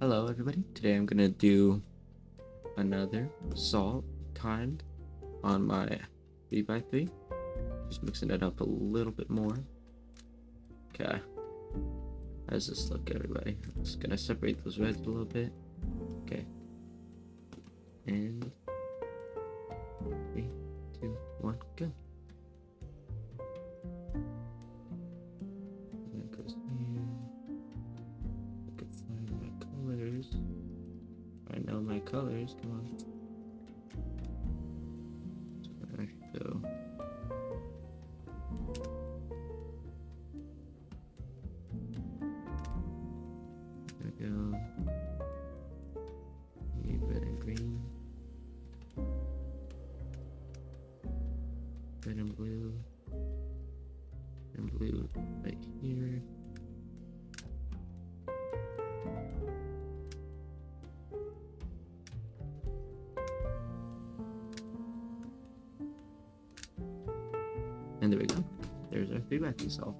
Hello everybody, today I'm gonna do another salt timed on my 3x3. Just mixing it up a little bit more. Okay, how does this look, everybody? I'm just gonna separate those reds a little bit. Okay, and 3, 2, 1, go. That goes here. I can find my colors. I know my colors, come on. So there we go. Need red and green. Red and blue. And blue right here. And there we go. There's our 3x3 solve.